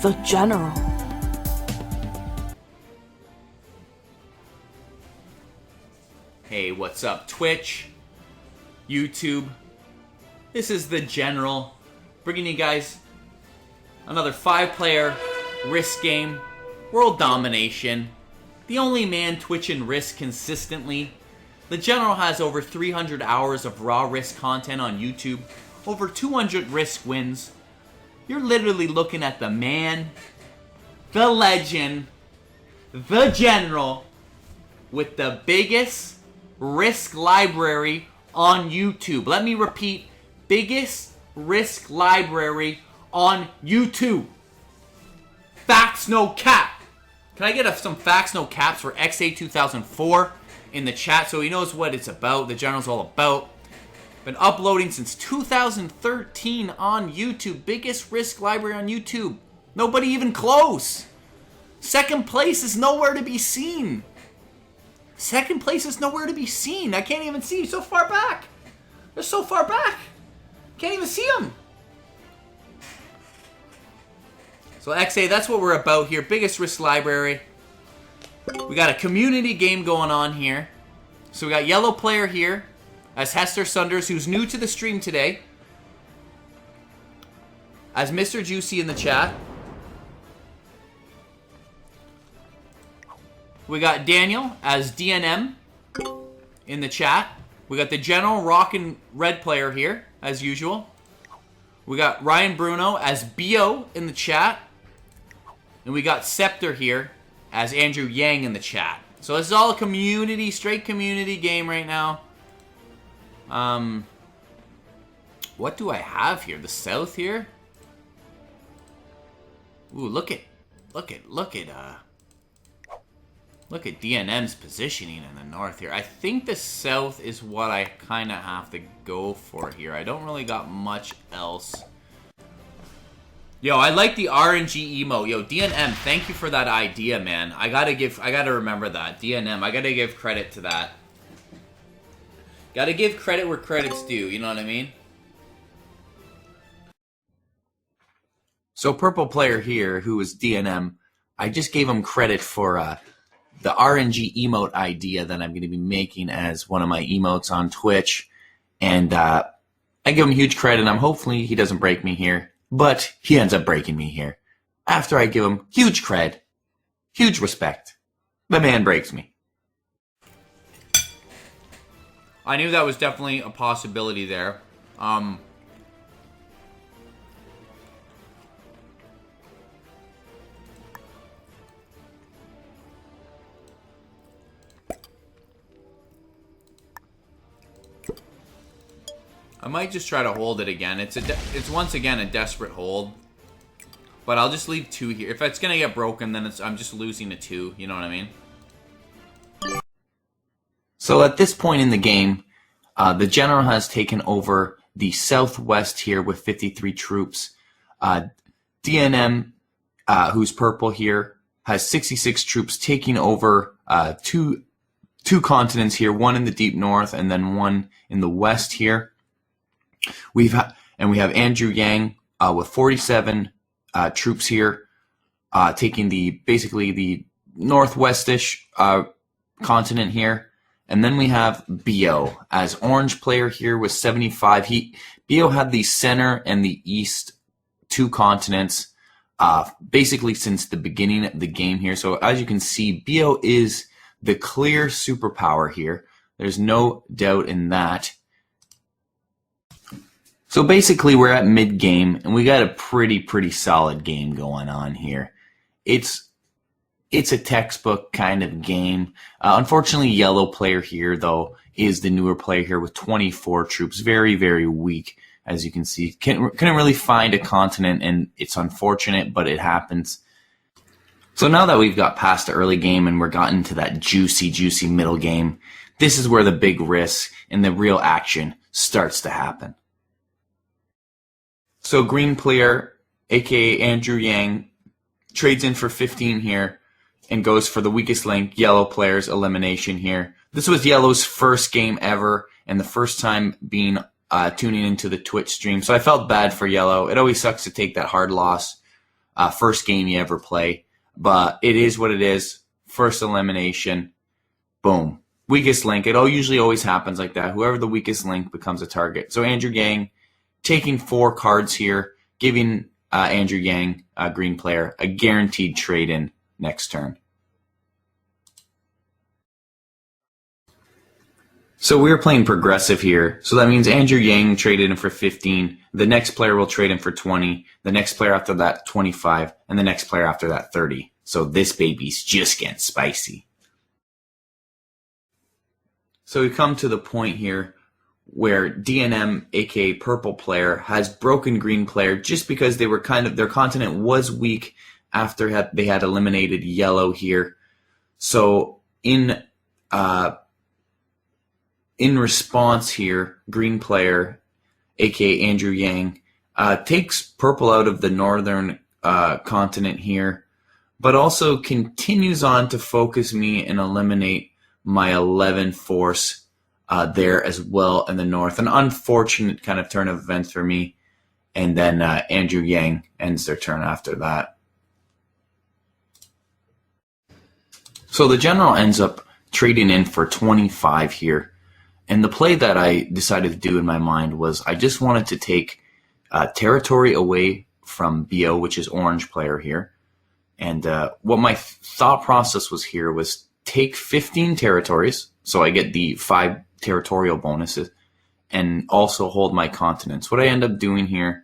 the general. Hey, what's up, Twitch, YouTube? This is the General, bringing you guys another 5-player Risk game, world domination. The only man twitching Risk consistently. The General has over 300 hours of raw Risk content on YouTube, over 200 Risk wins. You're literally looking at the man, the legend, the General, with the biggest Risk library on YouTube. Let me repeat, biggest Risk library on YouTube. Facts, no cap. Can I get some facts, no caps for XA2004 in the chat so he knows what it's about, the General's all about? Been uploading since 2013 on YouTube. Biggest Risk library on YouTube. Nobody even close. Second place is nowhere to be seen. Second place is nowhere to be seen. I can't even see. So far back. They're so far back. Can't even see them. So XA, that's what we're about here. Biggest Risk library. We got a community game going on here. So we got yellow player here as Hester Sunders, who's new to the stream today. As Mr. Juicy in the chat. We got Daniel as DNM in the chat. We got the General rockin' red player here, as usual. We got Ryan Bruno as Bio in the chat. And we got Scepter here as Andrew Yang in the chat. So this is all a community, straight community game right now. What do I have here? The South here? Ooh, look at DNM's positioning in the North here. I think the South is what I kind of have to go for here. I don't really got much else. Yo, I like the RNG emote. Yo, DNM, thank you for that idea, man. I gotta remember that. DNM, I gotta give credit to that. Gotta give credit where credit's due, you know what I mean? So purple player here, who is DNM, I just gave him credit for the RNG emote idea that I'm going to be making as one of my emotes on Twitch. And I give him huge credit. Hopefully he doesn't break me here. But he ends up breaking me here. After I give him huge cred, huge respect, the man breaks me. I knew that was definitely a possibility there. I might just try to hold it again. It's once again a desperate hold. But I'll just leave 2 here. If it's going to get broken, then I'm just losing a 2. You know what I mean? So at this point in the game, the General has taken over the Southwest here with 53 troops. DNM, who's purple here, has 66 troops taking over two continents here. One in the deep north and then one in the west here. We have Andrew Yang with 47 troops here, taking basically the northwestish continent here, and then we have Bio as orange player here with 75. Bio had the center and the east 2 continents basically since the beginning of the game here. So as you can see, Bio is the clear superpower here. There's no doubt in that. So basically we're at mid-game, and we got a pretty solid game going on here. It's a textbook kind of game. Unfortunately, yellow player here, though, is the newer player here with 24 troops. Very weak, as you can see. Couldn't really find a continent, and it's unfortunate, but it happens. So now that we've got past the early game and we're gotten to that juicy middle game, this is where the big risk and the real action starts to happen. So green player, aka Andrew Yang, trades in for 15 here and goes for the weakest link, yellow player's elimination here. This was yellow's first game ever and the first time being tuning into the Twitch stream. So I felt bad for yellow. It always sucks to take that hard loss. first game you ever play. But it is what it is. First elimination. Boom. Weakest link. It usually always happens like that. Whoever the weakest link becomes a target. So Andrew Yang taking 4 cards here, giving Andrew Yang, a green player, a guaranteed trade-in next turn. So we're playing progressive here. So that means Andrew Yang traded in for 15. The next player will trade in for 20. The next player after that, 25. And the next player after that, 30. So this baby's just getting spicy. So we come to the point here where DNM, aka purple player, has broken green player just because they were their continent was weak after they had eliminated yellow here. So in response here, green player, aka Andrew Yang, takes purple out of the northern continent here, but also continues on to focus me and eliminate my 11 force there as well in the north. An unfortunate kind of turn of events for me. And then Andrew Yang ends their turn after that. So the general ends up trading in for 25 here. And the play that I decided to do in my mind was I just wanted to take territory away from BO, which is orange player here. And what my thought process was here was take 15 territories, so I get the 5 territorial bonuses, and also hold my continents. What I end up doing here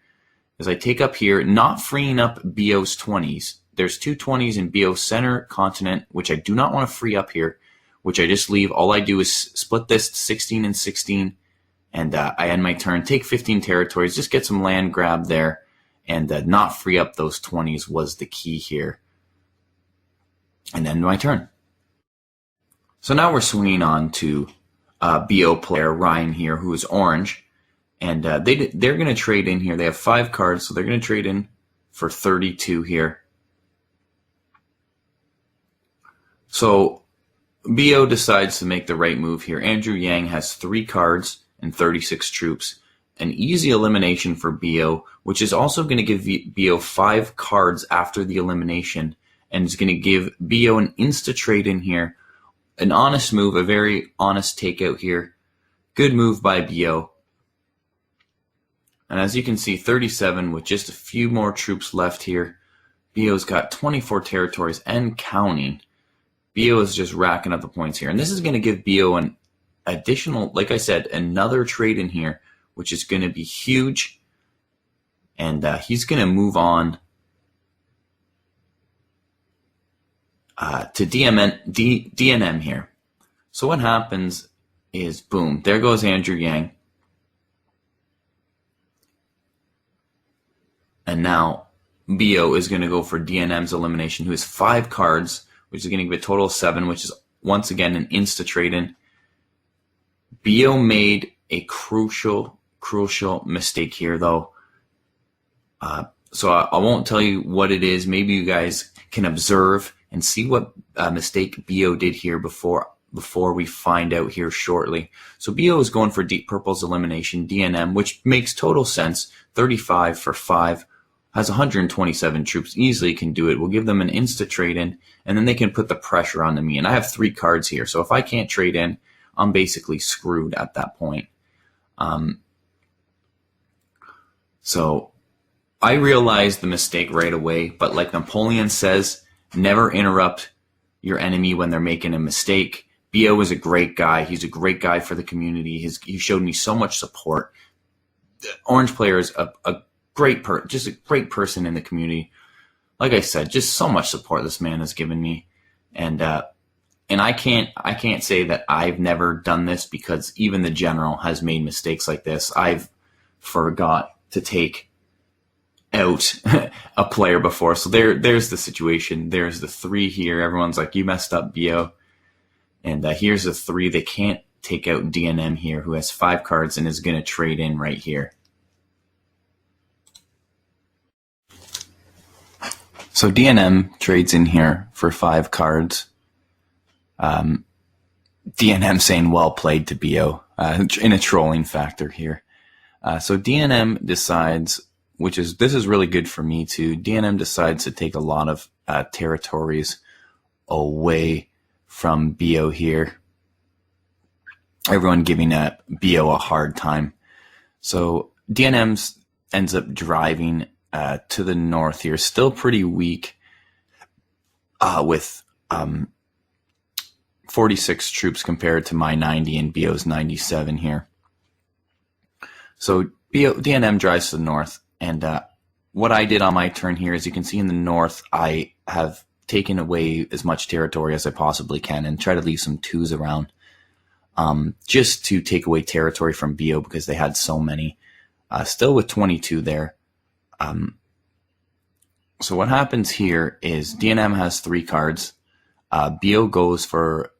is I take up here, not freeing up BO's 20s. There's 2 20s in BO's center continent, which I do not want to free up here, which I just leave. All I do is split this 16 and 16, and I end my turn. Take 15 territories, just get some land grab there, and not free up those 20s was the key here. And end my turn. So now we're swinging on to BO player Ryan here, who is orange, and they're going to trade in here. They have 5 cards, so they're going to trade in for 32 here. So BO decides to make the right move here. Andrew Yang has 3 cards and 36 troops. An easy elimination for BO, which is also going to give BO 5 cards after the elimination, and is going to give BO an insta trade in here. An honest move, a very honest takeout here. Good move by BO. And as you can see, 37 with just a few more troops left here. BO's got 24 territories and counting. BO is just racking up the points here. And this is going to give BO an additional, like I said, another trade in here, which is going to be huge. And he's going to move on to DNM here. So what happens is, boom, there goes Andrew Yang. And now BO is going to go for DNM's elimination, who has 5 cards, which is going to give a total of 7, which is once again an insta trade-in. BO made a crucial mistake here, though. So I won't tell you what it is. Maybe you guys can observe and see what mistake BO did here before we find out here shortly. So BO is going for Deep Purple's elimination, DNM, which makes total sense. 35 for 5, has 127 troops, easily can do it. We'll give them an insta trade-in, and then they can put the pressure onto me. And I have 3 cards here, so if I can't trade in, I'm basically screwed at that point. So I realized the mistake right away, but like Napoleon says, never interrupt your enemy when they're making a mistake. BO is a great guy. He's a great guy for the community. He showed me so much support. The orange player is a great just a great person in the community. Like I said, just so much support this man has given me. And I can't say that I've never done this, because even the general has made mistakes like this. I've forgot to take out a player before. So there's the situation. There's the 3 here. Everyone's like, you messed up, BO. And here's the 3. They can't take out DNM here, who has 5 cards and is going to trade in right here. So DNM trades in here for 5 cards. DNM saying well played to BO in a trolling factor here. So DNM decides this is really good for me too. DNM decides to take a lot of territories away from BO here. Everyone giving BO a hard time. So DNM ends up driving to the north here, still pretty weak with 46 troops compared to my 90 and BO's 97 here. So DNM drives to the north, and what I did on my turn here, as you can see in the north, I have taken away as much territory as I possibly can and try to leave some 2s around just to take away territory from BO because they had so many. Still with 22 there. So what happens here is DNM has 3 cards. BO goes for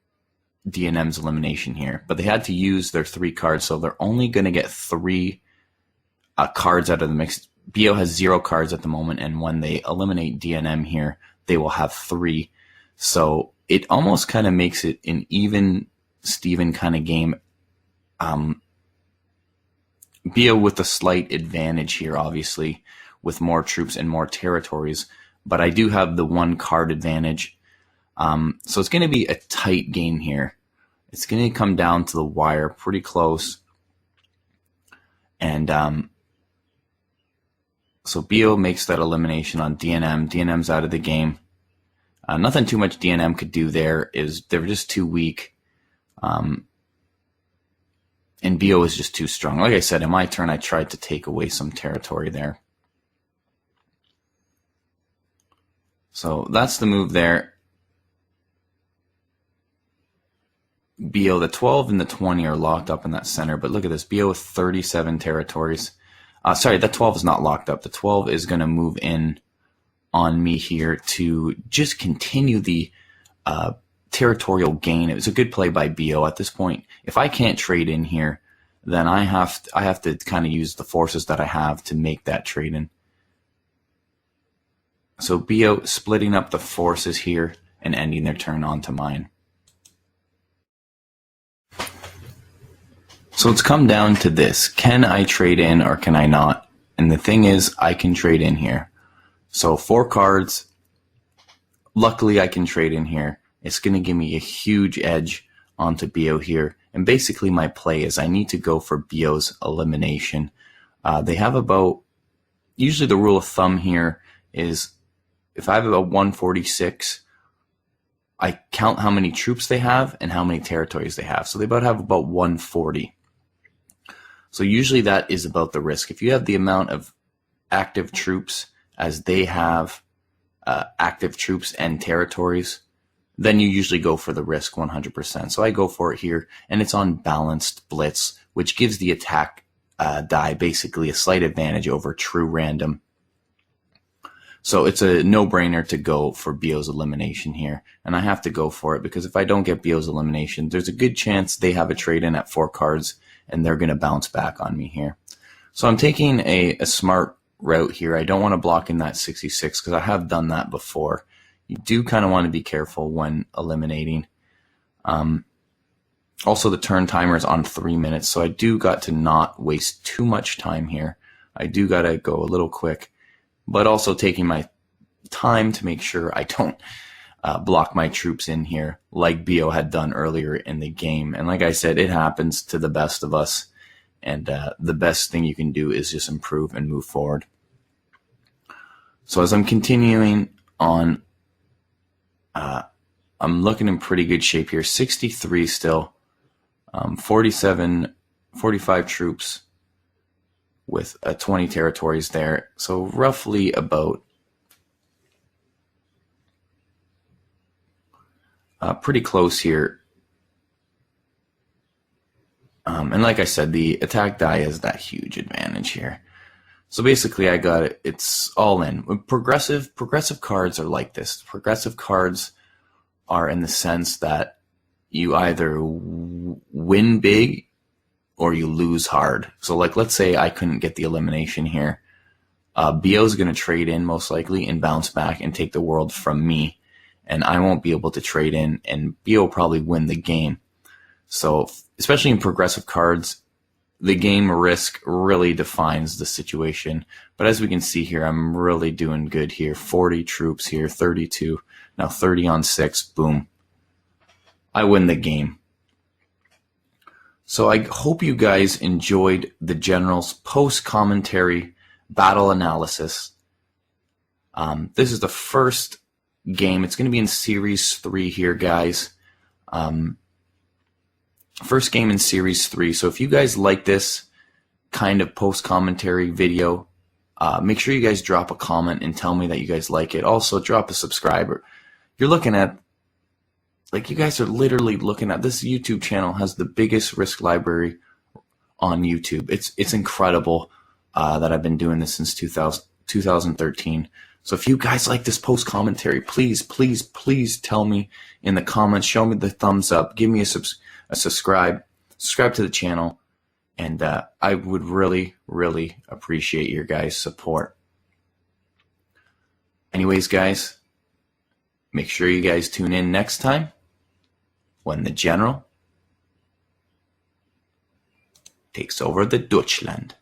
DNM's elimination here, but they had to use their 3 cards, so they're only going to get 3 cards out of the mix. BO has 0 cards at the moment, and when they eliminate DNM here, they will have 3. So it almost kind of makes it an even Steven kind of game. BO with a slight advantage here, obviously, with more troops and more territories, but I do have the 1 card advantage. So it's going to be a tight game here. It's going to come down to the wire, pretty close. And so BO makes that elimination on DNM. DNM's out of the game. Nothing too much DNM could do there. They were just too weak. And BO is just too strong. Like I said, in my turn, I tried to take away some territory there. So that's the move there. BO, the 12 and the 20 are locked up in that center, but look at this. BO with 37 territories. Sorry, that 12 is not locked up. The 12 is going to move in on me here to just continue the territorial gain. It was a good play by BO at this point. If I can't trade in here, then I have to kind of use the forces that I have to make that trade in. So BO splitting up the forces here and ending their turn onto mine. So it's come down to this. Can I trade in or can I not? And the thing is, I can trade in here. So 4 cards. Luckily, I can trade in here. It's going to give me a huge edge onto BO here. And basically my play is I need to go for BO's elimination. They have about, usually the rule of thumb here is if I have about 146, I count how many troops they have and how many territories they have. So they have about 140. So usually that is about the risk. If you have the amount of active troops as they have active troops and territories, then you usually go for the risk 100%. So I go for it here, and it's on balanced blitz, which gives the attack die basically a slight advantage over true random. So it's a no-brainer to go for BO's elimination here, and I have to go for it because if I don't get BO's elimination, there's a good chance they have a trade-in at 4 cards, and they're going to bounce back on me here. So I'm taking a smart route here. I don't want to block in that 66 because I have done that before. You do kind of want to be careful when eliminating. Also, the turn timer is on 3 minutes, so I do got to not waste too much time here. I do got to go a little quick, but also taking my time to make sure I don't block my troops in here like BO had done earlier in the game. And like I said, it happens to the best of us, and the best thing you can do is just improve and move forward. So as I'm continuing on, I'm looking in pretty good shape here. 63 still, 45 troops with 20 territories there. So roughly about pretty close here. And like I said, the attack die has that huge advantage here. So basically I got it. It's all in. Progressive cards are like this. Progressive cards are in the sense that you either win big or you lose hard. So like, let's say I couldn't get the elimination here. BO is going to trade in most likely and bounce back and take the world from me. And I won't be able to trade in, and BO will probably win the game. So especially in progressive cards, the game risk really defines the situation. But as we can see here, I'm really doing good here. 40 troops here, 32. Now 30 on 6. Boom. I win the game. So I hope you guys enjoyed the General's post-commentary battle analysis. This is the first game. It's going to be in Series 3 here, guys. First game in Series 3. So if you guys like this kind of post-commentary video, make sure you guys drop a comment and tell me that you guys like it. Also, drop a subscriber. You're looking at, like, you guys are literally looking at, this YouTube channel has the biggest risk library on YouTube. It's incredible that I've been doing this since 2013. So if you guys like this post commentary, please tell me in the comments. Show me the thumbs up. Give me a subscribe to the channel, and I would really appreciate your guys' support. Anyways, guys, make sure you guys tune in next time when the General takes over the Deutschland.